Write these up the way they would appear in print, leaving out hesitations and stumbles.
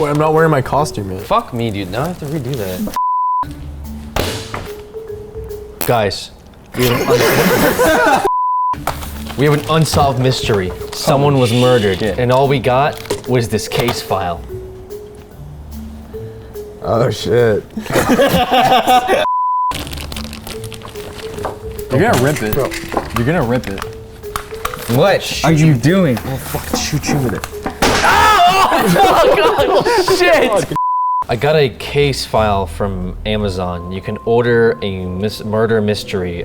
I'm not wearing my costume yet. Fuck me, dude. Now I have to redo that. Guys, we have an unsolved mystery. Someone was murdered, and all we got was this case file. Oh shit. You're gonna rip it. You're gonna rip it. What are you doing? I'll fucking shoot you with it. Oh, shit! I got a case file from Amazon. You can order a murder mystery.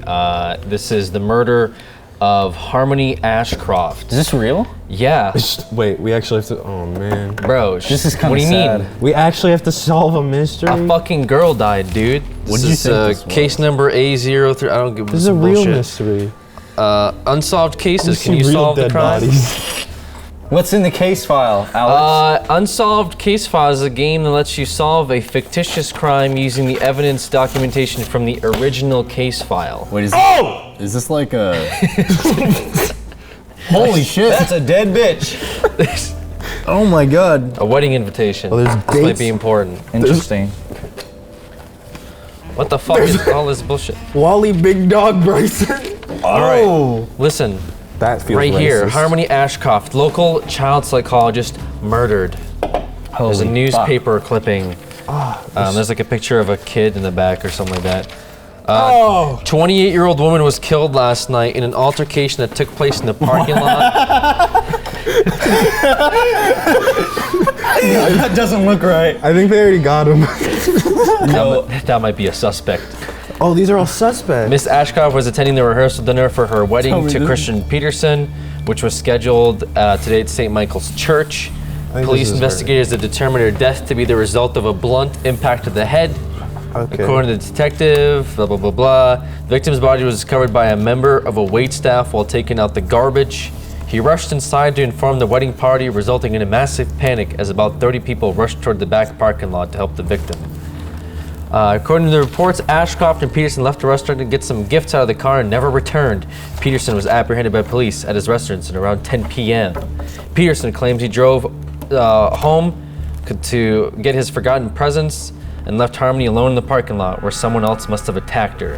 This is the murder of Harmony Ashcroft. Is this real? Yeah. Wait, we actually have to. Oh man. Bro, this is kind what of do you sad. mean? We actually have to solve a mystery. A fucking girl died, dude. What did you think this was? Case number A03. I don't give This is a real mystery. Unsolved cases. Can you solve the crime? What's in the case file, Alex? Unsolved Case File is a game that lets you solve a fictitious crime using the evidence documentation from the original case file. Wait, is this like a... Holy shit. That's a dead bitch. Oh my god. A wedding invitation. Oh, there's this might dates. be important. Interesting. What the fuck is all this bullshit? Wally Big Dog Bryson. All right. Listen. That feels right racist. here, Harmony Ashcroft, local child psychologist, murdered. There's a newspaper clipping. There's like a picture of a kid in the back or something like that. 28-year-old woman was killed last night in an altercation that took place in the parking lot. That doesn't look right. I think they already got him. That might be a suspect. Oh, these are all suspects. Miss Ashcroft was attending the rehearsal dinner for her wedding to Christian Peterson, which was scheduled today at St. Michael's Church. Police investigators have determined her death to be the result of a blunt impact to the head. Okay. According to the detective, blah, blah, blah, blah. The victim's body was discovered by a member of a waitstaff while taking out the garbage. He rushed inside to inform the wedding party, resulting in a massive panic as about 30 people rushed toward the back parking lot to help the victim. According to the reports, Ashcroft and Peterson left the restaurant to get some gifts out of the car and never returned. Peterson was apprehended by police at his residence at around 10 p.m. Peterson claims he drove home to get his forgotten presents and left Harmony alone in the parking lot where someone else must have attacked her.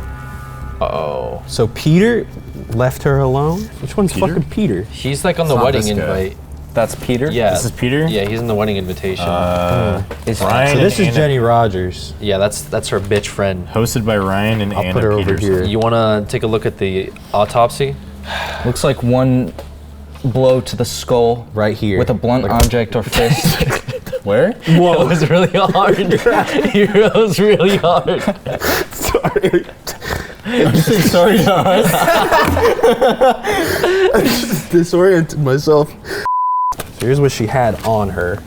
Uh-oh. So Peter left her alone? Which one's fucking Peter? He's like on the wedding invite. That's Peter? Yeah. This is Peter? Yeah, he's in the wedding invitation. Ryan So this is Jenny Rogers. Yeah, that's her bitch friend. Hosted by Ryan and Anna put her over Peterson. here. You wanna take a look at the autopsy? Looks like one blow to the skull. Right here. With a blunt object or fist. Where? Whoa. It was really hard. It was really hard. Sorry. Sorry, guys. I just disoriented myself. Here's what she had on her.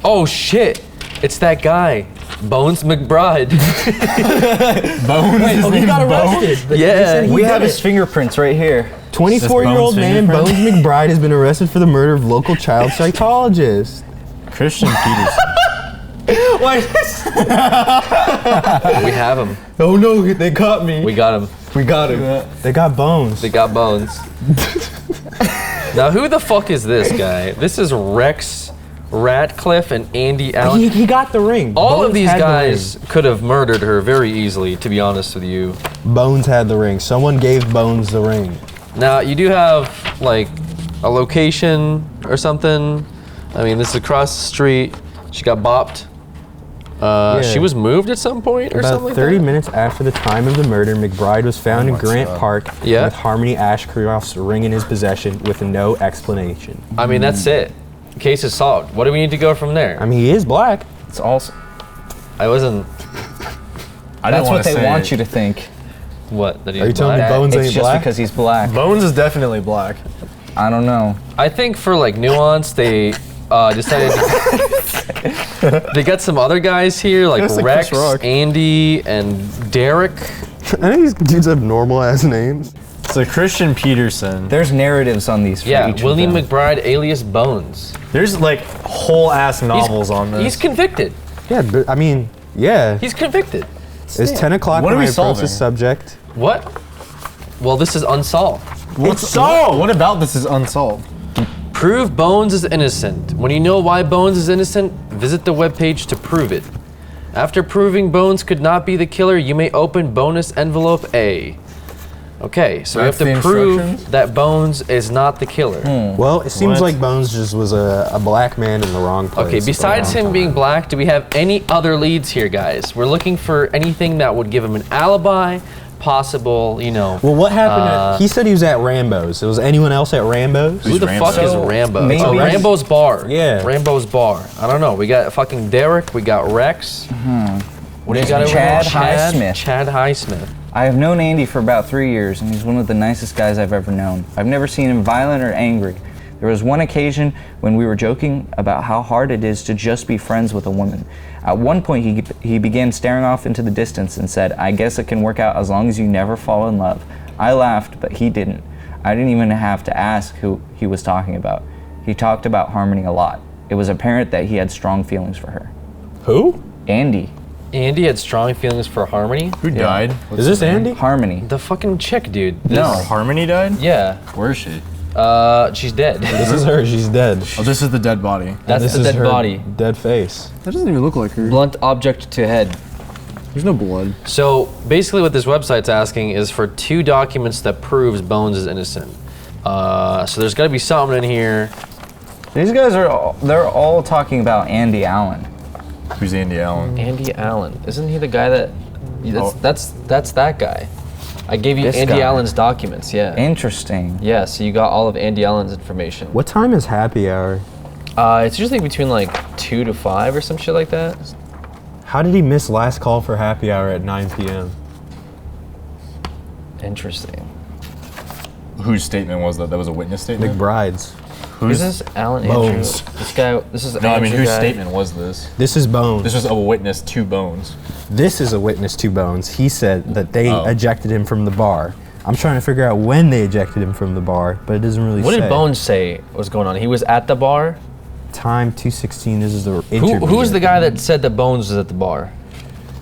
Oh shit! It's that guy, Bones McBride. Bones? He got arrested. Yeah. We have his fingerprints right here. 24-year-old man Bones Bones McBride has been arrested for the murder of local child psychologist. Christian Peterson. We have him. Oh no, they caught me. We got him. We got him. They got Bones. They got Bones. Now who the fuck is this guy? This is Rex Ratcliffe and Andy Allen. He got the ring. All Bones of these had the guys could have murdered her very easily, to be honest with you. ring. Bones had the ring. Someone gave Bones the ring. Now you do have like a location or something. I mean, this is across the street. She got bopped. She was moved at some point or something About 30 like that? minutes after the time of the murder, McBride was found in Grant Park with Harmony Ashcroft's ring in his possession with no explanation. I mean, that's it. Case is solved. What do we need to go from there? I mean, he is black. It's also. I wasn't. That's what they want you to think. What? That he's Are you telling me black? Bones It's ain't just black? because he's black. Bones is definitely black. I don't know. I think for like nuance, they decided they got some other guys here like Rex, Andy, and Derek. I think these dudes have normal ass names. So Christian Peterson. There's narratives on these for Yeah, each William of them. McBride alias Bones. There's like whole ass novels on this. He's convicted. Yeah, but I mean, yeah. He's convicted. It's 10 o'clock What when are I we approach solving? the subject. What? Well, this is unsolved. It's solved. What about this is unsolved? Prove Bones is innocent. When you know why Bones is innocent, visit the webpage to prove it. After proving Bones could not be the killer, you may open bonus envelope A. Okay, so That's we the have to prove instructions? that Bones is not the killer. Well, it seems What? like Bones just was a black man in the wrong place. Okay, at the besides wrong him being time. black, do we have any other leads here, guys? We're looking for anything that would give him an alibi, possible, you know. Well, what happened? He said he was at Rambo's. Was anyone else at Rambo's? Who the fuck is So, Rambo? maybe- Oh, Rambo's bar. Yeah. Rambo's bar. I don't know. We got fucking Derek. We got Rex. What do you got over Chad here? Highsmith. Chad Highsmith. I have known Andy for about 3 years, and he's one of the nicest guys I've ever known. I've never seen him violent or angry. There was one occasion when we were joking about how hard it is to just be friends with a woman. At one point, he began staring off into the distance and said, "I guess it can work out as long as you never fall in love." I laughed, but he didn't. I didn't even have to ask who he was talking about. He talked about Harmony a lot. It was apparent that he had strong feelings for her. Who? Andy. Andy had strong feelings for Harmony. Who died? What's Is this her name? Andy? Harmony. The fucking chick, dude. No. Harmony died? Yeah. Where is she? She's dead. This is her. She's dead. Oh, this is the dead body. That's This the is dead her body. Dead face. That doesn't even look like her. Blunt object to head. There's no blood. So basically what this website's asking is for 2 documents that proves Bones is innocent. So there's gotta be something in here. These guys they're all talking about Andy Allen. Who's Andy Allen? Andy Allen. Isn't he the guy that... That's that guy. I gave you This Andy guy. Allen's documents, yeah. Interesting. Yeah, so you got all of Andy Allen's information. What time is happy hour? It's usually between like 2 to 5 or some shit like that. How did he miss last call for happy hour at 9 p.m.? Interesting. Whose statement was that? That was a witness statement? McBride's. Is this Alan Bones. Andrew? This guy, this is No, I mean, Andrew whose guy. statement was this? This is Bones. This was a witness to Bones. This is a witness to Bones. He said that they Oh. ejected him from the bar. I'm trying to figure out when they ejected him from the bar, but it doesn't really What say. did Bones say was going on? He was at the bar? Time 2:16. This is the interview. Who was the guy that said that Bones was at the bar?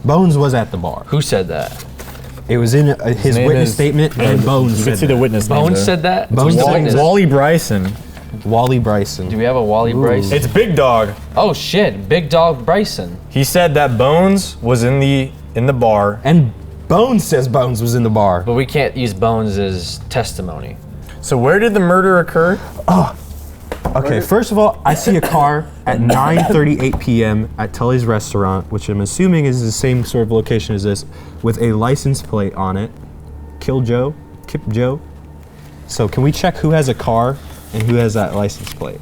Bones was at the bar. Who said that? It was in his name witness is- statement, and Bones You said can see the that. witness name Bones there. said that? Bones Who's the said witness? that. Wally Bryson. Wally Bryson. Do we have a Wally Bryson? It's Big Dog. Oh shit, Big Dog Bryson. He said that Bones was in the bar. And Bones says Bones was in the bar. But we can't use Bones as testimony. So where did the murder occur? Okay, first of all, I see a car at 9:38 p.m. at Tully's restaurant, which I'm assuming is the same sort of location as this, with a license plate on it. Kill Joe? Kip Joe? So can we check who has a car and who has that license plate?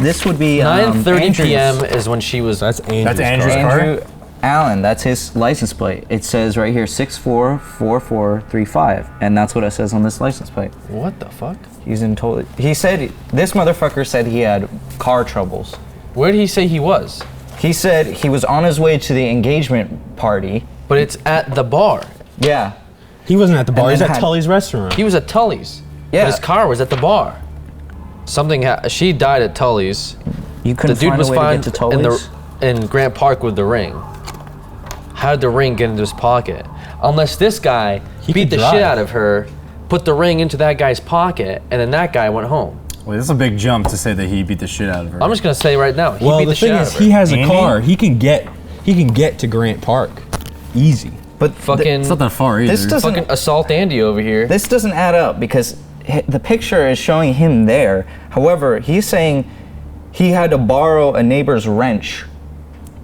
This would be 9:30 Andrew's. p.m. is when she was. That's Andrew's That's Andrew's car. car? Andrew Allen, that's his license plate. It says right here 644435, and that's what it says on this license plate. What the fuck? He's in totally. He said this motherfucker said he had car troubles. Where did he say he was? He said he was on his way to the engagement party. But it's at the bar. Yeah. He wasn't at the bar, And he's then at had- Tully's restaurant. He was at Tully's. Yeah. But his car was at the bar. She died at Tully's. You The couldn't dude find was a way to found get to Tully's. in Grant Park with the ring. How did the ring get into his pocket? Unless this guy He beat could the drive. shit out of her, put the ring into that guy's pocket, and then that guy went home. Wait, this is a big jump to say that he beat the shit out of her. I'm just gonna say right now, he Well, beat the the shit thing out is, of her. he has a Andy? car. He can get to Grant Park. Easy. But Fucking, It's not that far either. this doesn't fucking assault Andy over here. this doesn't add up because the picture is showing him there. However, he's saying he had to borrow a neighbor's wrench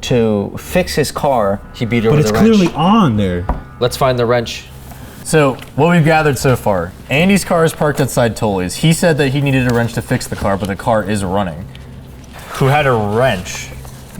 to fix his car. He beat her But with it's a wrench. clearly on there. Let's find the wrench. So, what we've gathered so far, Andy's car is parked outside Tully's. He said that he needed a wrench to fix the car, but the car is running. Who had a wrench?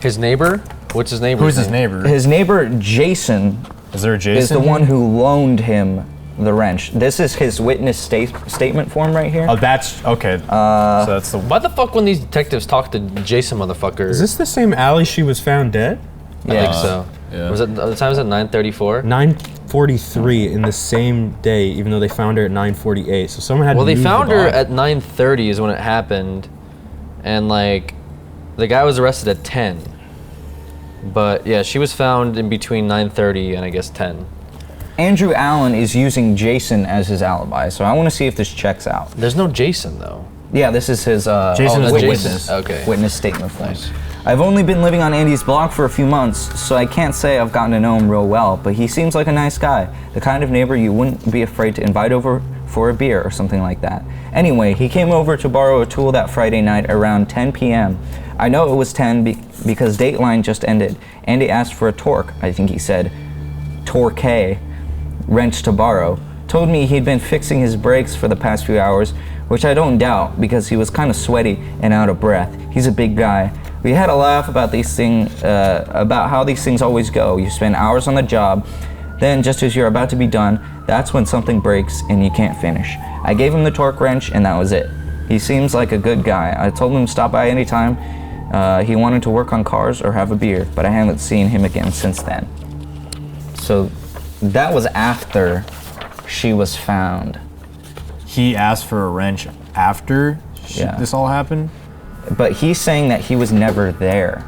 His neighbor? What's his neighbor? Who's his neighbor? His neighbor Jason Is there a Jason? is the here? one who loaned him the wrench. This is his witness statement form right here. Oh, that's okay. So that's the. Why the fuck when these detectives talk to Jason motherfucker? Is this the same alley she was found dead? I think so. yeah. Was it the time was at 9:34? 9:43 in the same day, even though they found her at 9:48. So someone had Well, to they move found the her body. at 9:30 is when it happened, and like, the guy was arrested at 10. But yeah, she was found in between 9:30 and I guess 10. Andrew Allen is using Jason as his alibi, so I want to see if this checks out. There's no Jason though. Yeah, this is his Jason is the Jason. witness. Okay. witness statement form. I've only been living on Andy's block for a few months, so I can't say I've gotten to know him real well, but he seems like a nice guy, the kind of neighbor you wouldn't be afraid to invite over for a beer or something like that. Anyway, he came over to borrow a tool that Friday night around 10 p.m. I know it was 10 because Dateline just ended. Andy asked for a torque, I think he said, torque, wrench to borrow. Told me he'd been fixing his brakes for the past few hours, which I don't doubt because he was kind of sweaty and out of breath. He's a big guy. We had a laugh about about how these things always go. You spend hours on the job, then just as you're about to be done, that's when something breaks and you can't finish. I gave him the torque wrench and that was it. He seems like a good guy. I told him to stop by anytime he wanted to work on cars or have a beer, but I haven't seen him again since then. So that was after she was found. He asked for a wrench after this all happened? But he's saying that he was never there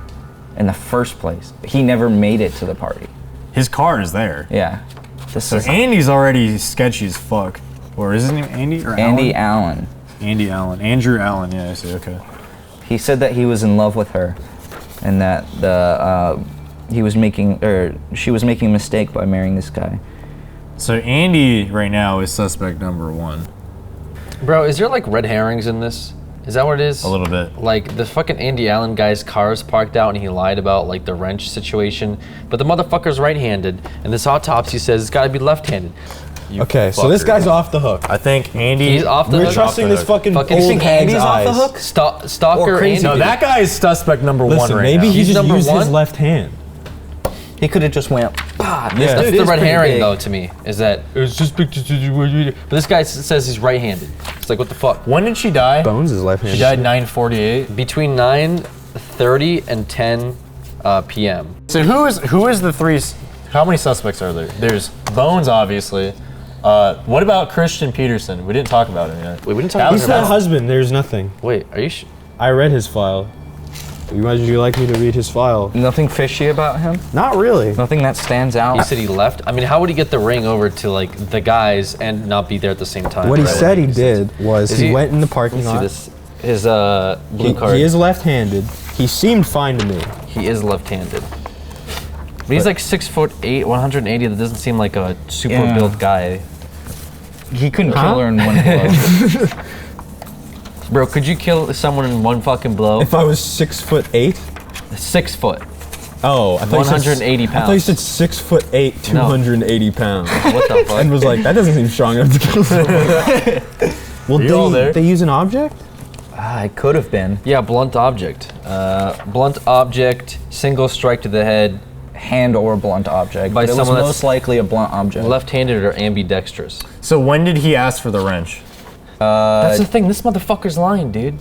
in the first place. He never made it to the party. His car is there. Yeah. So Andy's already sketchy as fuck. Or is his name Andy or Andy Allen? Allen. Andy Allen. Andrew Allen, yeah, I see, okay. He said that he was in love with her and that she was making a mistake by marrying this guy. So Andy right now is suspect number 1. Bro, is there like red herrings in this? Is that what it is? A little bit. Like the fucking Andy Allen guy's car's parked out and he lied about like the wrench situation, but the motherfucker's right-handed and this autopsy says it's gotta be left-handed. Okay, so this guy's off the hook. I think Andy... He's off the We're hook. trusting this fucking Fucking old think hag's Andy's off the eyes. hook? Stalker Or crazy Andy. No, that guy is suspect number 1 Listen, right maybe now. he He's just number used his one? left hand. He could have just went, bah, Yeah. That's dude the is red pretty herring big. though to me, is that it's just but this guy says he's right-handed. It's like, what the fuck? When did she die? Bones is left handed. She died 9:48. Between 9:30 and 10 p.m. So who is the three? How many suspects are there? There's Bones, obviously. What about Christian Peterson? We didn't talk about him yet. Wait, we didn't talk That about was He's him. the husband, there's nothing. Wait, are you I read his file. Would you like me to read his file? Nothing fishy about him? Not really. Nothing that stands out? He said he left? I mean, how would he get the ring over to like the guys and not be there at the same time? What he Right? said he did was Is he he- went in the parking See lot. this? His blue card. He is left-handed. He seemed fine to me. He is left-handed. But he's like 6'8", 180. That doesn't seem like a super Yeah. built guy. He couldn't kill her in one blow. Bro, could you kill someone in one fucking blow? If I was 6'8". 6 foot. Oh, I thought you said 180 I thought you said 6'8", 280 pounds. What the fuck? And was like, that doesn't seem strong enough to kill someone. Well, you all there? they use an object? It could have been. Yeah, blunt object. Blunt object, single strike to the head, Hand or blunt object. By But it was someone that's- most likely a blunt object. left-handed or ambidextrous. So when did he ask for the wrench? That's the thing, this motherfucker's lying, dude.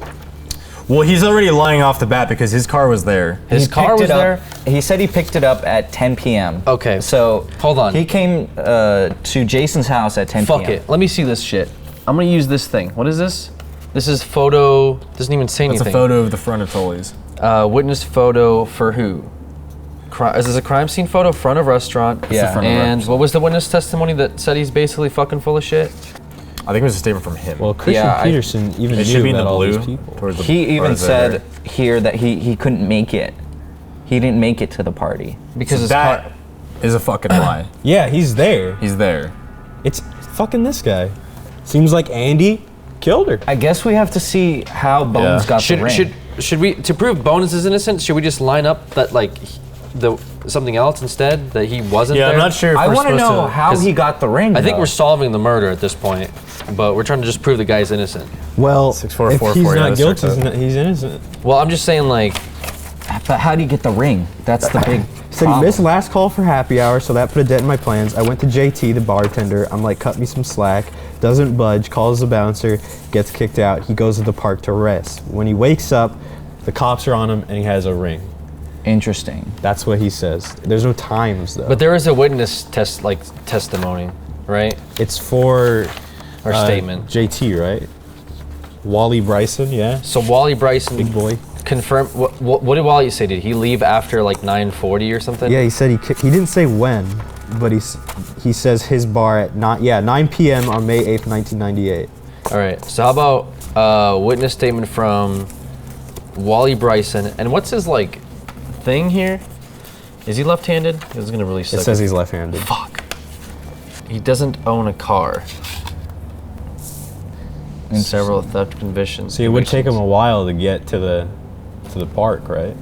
Well, he's already lying off the bat because his car was there. His He car picked was it up- there? He said he picked it up at 10 p.m. Okay. So Hold on. He came to Jason's house at 10 p.m. Fuck it, let me see this shit. I'm gonna use this thing. What is this? This is photo, doesn't even say That's anything. a photo of the front of Tully's. Witness photo for who? Is this a crime scene photo? Front of restaurant. Yeah. the front of And restaurant. what was the witness testimony that said he's basically fucking full of shit? I think it was a statement from him. Well, Christian Yeah, Peterson even it should knew be in the about all blue. these people. towards the- He even towards the said hair. here that he couldn't make it. He didn't make it to the party. Because his that car. is a fucking lie. Yeah, he's there. He's there. It's fucking this guy. Seems like Andy killed her. I guess we have to see how Bones Yeah. got the ring. Should we, to prove Bones is innocent, should we just line up that like something else instead, that he wasn't Yeah, there? I'm not sure if I we're want to supposed know how 'cause he got the ring. I think though. we're solving the murder at this point, but we're trying to just prove the guy's innocent. Well, 6444, if yeah, he's not that's guilty, checked out. he's innocent. Well, I'm just saying like, But how do you get the ring? That's the big. Said he problem. missed last call for happy hour, so that put a dent in my plans. I went to JT, the bartender. I'm like, cut me some slack. Doesn't budge, calls the bouncer, gets kicked out. He goes to the park to rest. When he wakes up, the cops are on him and he has a ring. Interesting. That's what he says. There's no times though. but there is a witness testimony, right? It's for Or statement. JT, right? Wally Bryson, yeah. So Wally Bryson Big boy. confirm. What did Wally say? Did he leave after like 9:40 or something? Yeah, he said he didn't say when, but he says his bar at 9 p.m. on May 8th, 1998. All right. So how about Witness statement from Wally Bryson. And what's his like thing here? Is he left-handed? This is gonna really suck. It says he's left-handed. Fuck. He doesn't own a car. And several theft convictions. See, it would take him a while to get to the park, right?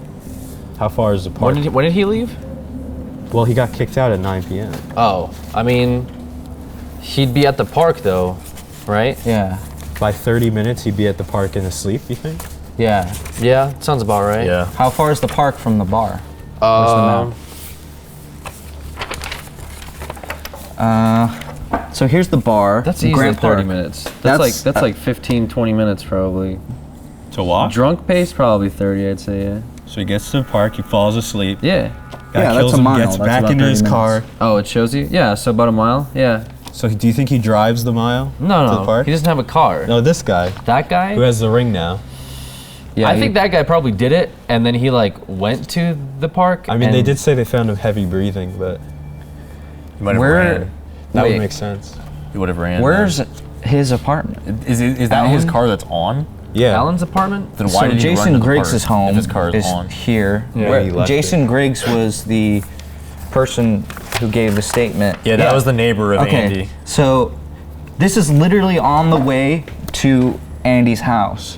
How far is the park? When did he leave? Well, he got kicked out at 9 p.m. Oh, I mean, he'd be at the park though, right? Yeah. By 30 minutes, he'd be at the park and asleep, you think? Yeah. Yeah, sounds about right. Yeah. How far is the park from the bar? So here's the bar. That's easily Grant 30 Park. minutes. That's- That's like 15, 20 minutes probably. To walk? Drunk pace, probably 30, I'd say, yeah. So he gets to the park, he falls asleep. Yeah. Guy Yeah, kills that's a him, mile. gets That's back about into 30 his car. minutes. Oh, it shows you? Yeah, so about a mile, yeah. So do you think he drives the mile to the No, park? he doesn't have a car. No, this guy, That guy? who has the ring now. Yeah, I think that guy probably did it, and then he like went to the park. I mean, they and- did say they found him heavy breathing, but He might have Where- ran. that Wait. would make sense. He would have ran. Where's his apartment? Is that his Alan? car that's on? Yeah. Alan's apartment? Then why So did he run Jason to the Griggs' park home if his car is on? here. Yeah, Where he left Jason Griggs was the person who gave the statement. Yeah, that was the neighbor of Andy. So this is literally on the way to Andy's house.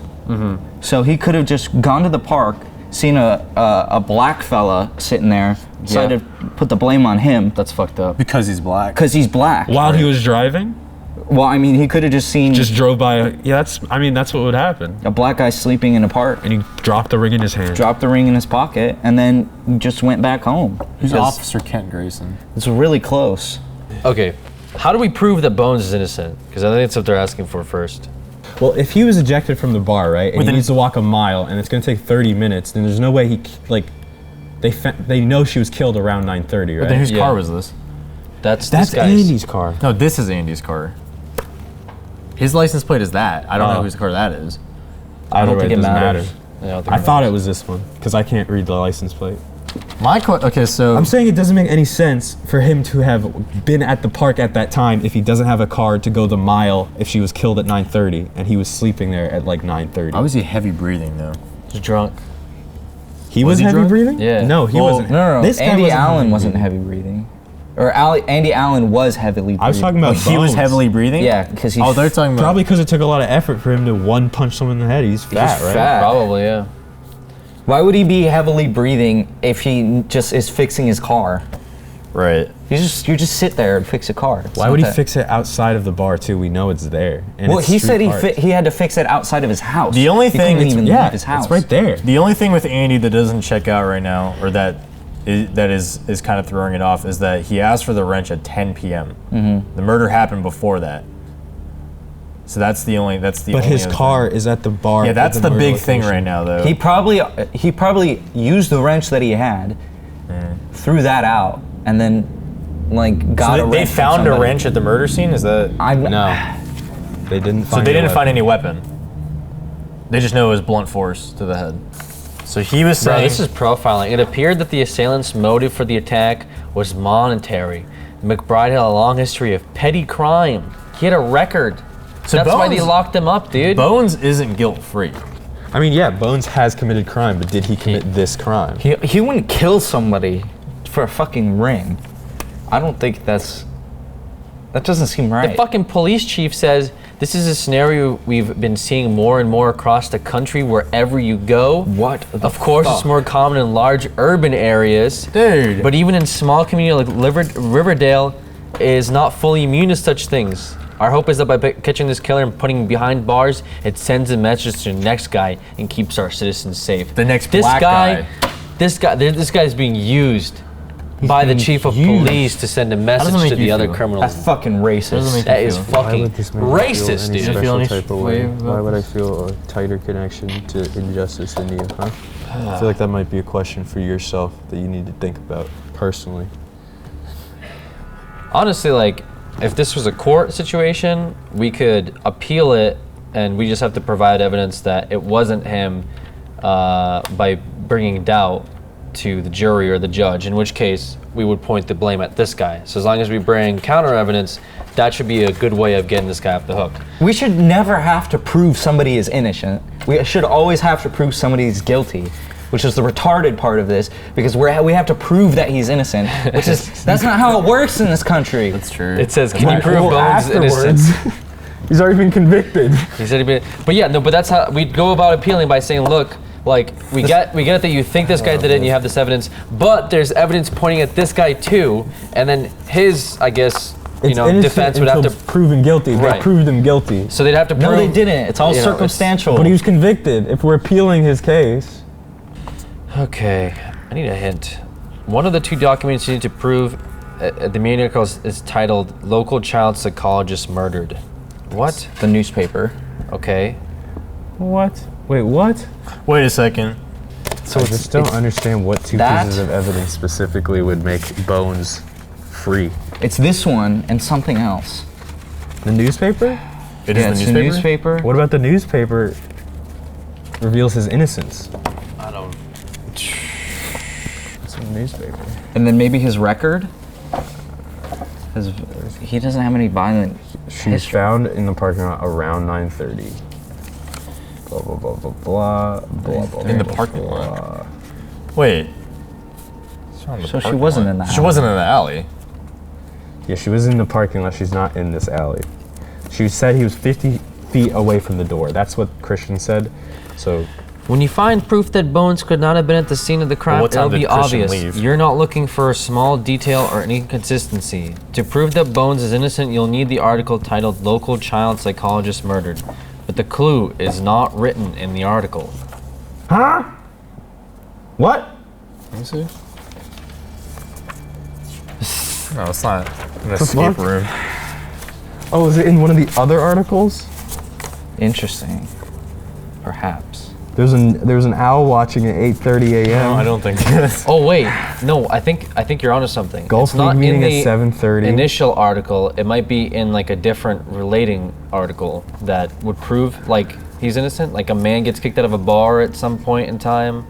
So he could have just gone to the park, seen a black fella sitting there, decided to put the blame on him That's fucked up. Because he's black. because he's black. While he was driving, Well, I mean, he could have just seen just drove by. Yeah, that's what would happen. a black guy sleeping in a park, And he dropped the ring in his hand. dropped the ring in his pocket, and then just went back home. Who's Because Officer Kent Grayson? it's really close. Okay, how do we prove that Bones is innocent? Because I think that's what they're asking for first. Well, if he was ejected from the bar, right, and Within- he needs to walk a mile, and it's going to take 30 minutes, then there's no way they know she was killed around 9:30, right? Then whose Yeah. car was this? That's That's this guy's. Andy's car. No, this is Andy's car. His license plate is that. I don't know Oh. whose car that is. I don't Either way, think it doesn't matters. I don't think I it thought matters. it was this one because I can't read the license plate. Okay, so I'm saying it doesn't make any sense for him to have been at the park at that time if he doesn't have a car to go the mile if she was killed at 9:30 and he was sleeping there at like 9:30. how was he heavy breathing though? He's drunk. He Was was he heavy drunk? breathing? Yeah. No, he Well, wasn't. No. This guy Andy wasn't Allen heavy wasn't breathing. heavy breathing. Or Andy Allen was heavily breathing. I was talking about He was Bones. heavily breathing? Yeah, because he. Oh, they're talking about Probably because it took a lot of effort for him to one punch someone in the head. He's fat, right? fat. Probably, yeah. Why would he be heavily breathing if he just is fixing his car? right. You just sit there and fix a car. It's Why not would he that- fix it outside of the bar too? We know it's there. And Well, it's he street said parts. he had to fix it outside of his house. The only he thing couldn't that's- even Yeah, leave his house. it's right there. The only thing with Andy that doesn't check out right now, or that is kind of throwing it off, is that he asked for the wrench at 10 p.m. The murder happened before that. So that's the only. But only his other car thing. is at the bar. Yeah, at that's the murder big thing location. right now, though. He probably used the wrench that he had, threw that out, and then like got a so wrench. they from found a somebody. wrench at the murder scene. Is that? No, they didn't. So they didn't find any weapon. They just know it was blunt force to the head. So he was Bro, saying. this is profiling. It appeared that the assailant's motive for the attack was monetary. McBride had a long history of petty crime. He had a record. So That's why they Bones- locked him up, dude. Bones isn't guilt-free. I mean, yeah, Bones has committed crime, but did he commit this crime? He wouldn't kill somebody for a fucking ring. I don't think that doesn't seem right. The fucking police chief says this is a scenario we've been seeing more and more across the country wherever you go. What the Of course, it's fuck? more common in large urban areas. Dude. But even in small communities like Riverdale is not fully immune to such things. Our hope is that by catching this killer and putting him behind bars, it sends a message to the next guy and keeps our citizens safe. The next this black guy. This guy is being used by the being chief of used. police to send a does it message make to the you other feel? criminals. That's fucking racist. That is fucking racist, dude. feel any way about Why would I feel a tighter connection to injustice than you, huh? I feel like that might be a question for yourself that you need to think about personally. Honestly, like, if this was a court situation, we could appeal it, and we just have to provide evidence that it wasn't him by bringing doubt. to the jury or the judge, in which case we would point the blame at this guy. So as long as we bring counter evidence, that should be a good way of getting this guy off the hook. We should never have to prove somebody is innocent. We should always have to prove somebody is guilty, which is the retarded part of this, because we have to prove that he's innocent, which is, that's not how it works in this country. That's true. It says, can you prove Bones innocent? He's already been convicted. He said he'd been, but yeah, no, but that's how we'd go about appealing, by saying, look, like, we get it that you think this guy did it and you have this evidence, but there's evidence pointing at this guy too, and then his, I guess, you know, defense would have to proven guilty. They Right. proved him guilty. So they'd have to prove. No, they didn't. It's all you know, circumstantial. But he was convicted. If we're appealing his case. Okay, I need a hint. One of the two documents you need to prove the main article is titled "Local Child Psychologist Murdered." What? The newspaper. Okay. What? Wait, what? Wait a second. So I just don't understand what two that- pieces of evidence specifically would make Bones free. It's this one and something else. The newspaper? It is Yeah, it's the the newspaper? newspaper. What about the newspaper reveals his innocence? I don't. It's in the newspaper. And then maybe his record? He doesn't have any violent She was history. found in the parking lot around 9:30. Blah, blah, blah, blah, blah, blah, blah. In the blah, parking blah. lot. Wait. It's not in the So she parking wasn't lot. in the She alley. wasn't in the alley. Yeah, she was in the parking lot. She's not in this alley. She said he was 50 feet away from the door. That's what Christian said. So When you find proof that Bones could not have been at the scene of the crime, what time it'll be did Christian obvious. leave? You're not looking for a small detail or any inconsistency. To prove that Bones is innocent, you'll need the article titled "Local Child Psychologist Murdered." But the clue is not written in the article. Huh? What? Let me see. No, it's not an escape fuck? room. Oh, is it in one of the other articles? Interesting. Perhaps. There's an owl watching at 8:30 a.m. No, I don't think it is. Oh wait, no, I think you're onto something. Golf It's not league meeting in at the 7:30. initial article. It might be in like a different relating article that would prove like he's innocent. Like a man gets kicked out of a bar at some point in time.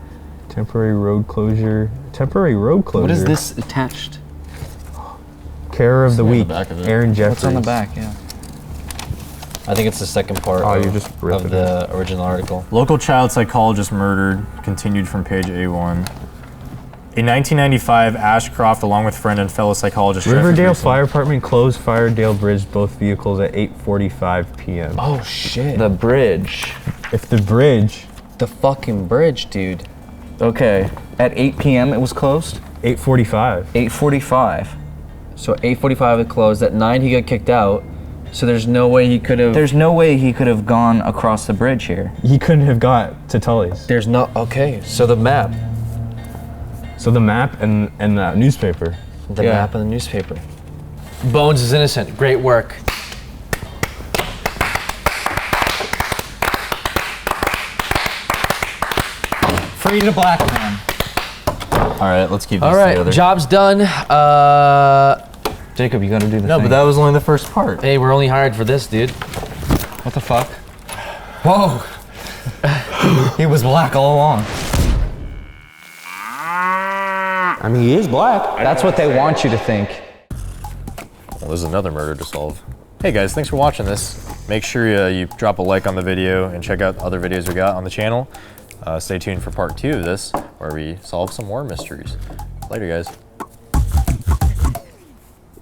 Temporary road closure. Temporary road closure. What is this attached? Care of the on the week. back of it. Aaron Jeffries. What's on the back? Yeah. I think it's the second part Oh, of, you're just ripping of the original article. Local child psychologist murdered, continued from page A1. In 1995, Ashcroft, along with friend and fellow psychologist Riverdale Jeffrey Fire Department closed Firedale Bridge, both vehicles at 8:45 p.m. Oh shit. The bridge. If the bridge, The fucking bridge, dude. Okay. At 8 p.m. it was closed? 8:45. 8:45. So 8:45 it closed. At 9 he got kicked out. So there's no way he could have. There's no way he could have gone across the bridge here. He couldn't have got to Tully's. There's no. Okay. So the map. So the map and the newspaper. The Yeah. map in the newspaper. Bones is innocent. Great work. Free to black man. All right, let's keep this All right. together. Job's done. Jacob, you gotta do the No, thing. but that was only the first part. Hey, we're only hired for this, dude. What the fuck? Whoa! He was black all along. I mean, he is black. That's what they want you to think. Well, there's another murder to solve. Hey guys, thanks for watching this. Make sure you drop a like on the video and check out other videos we got on the channel. Stay tuned for part 2 of this, where we solve some more mysteries. Later, guys.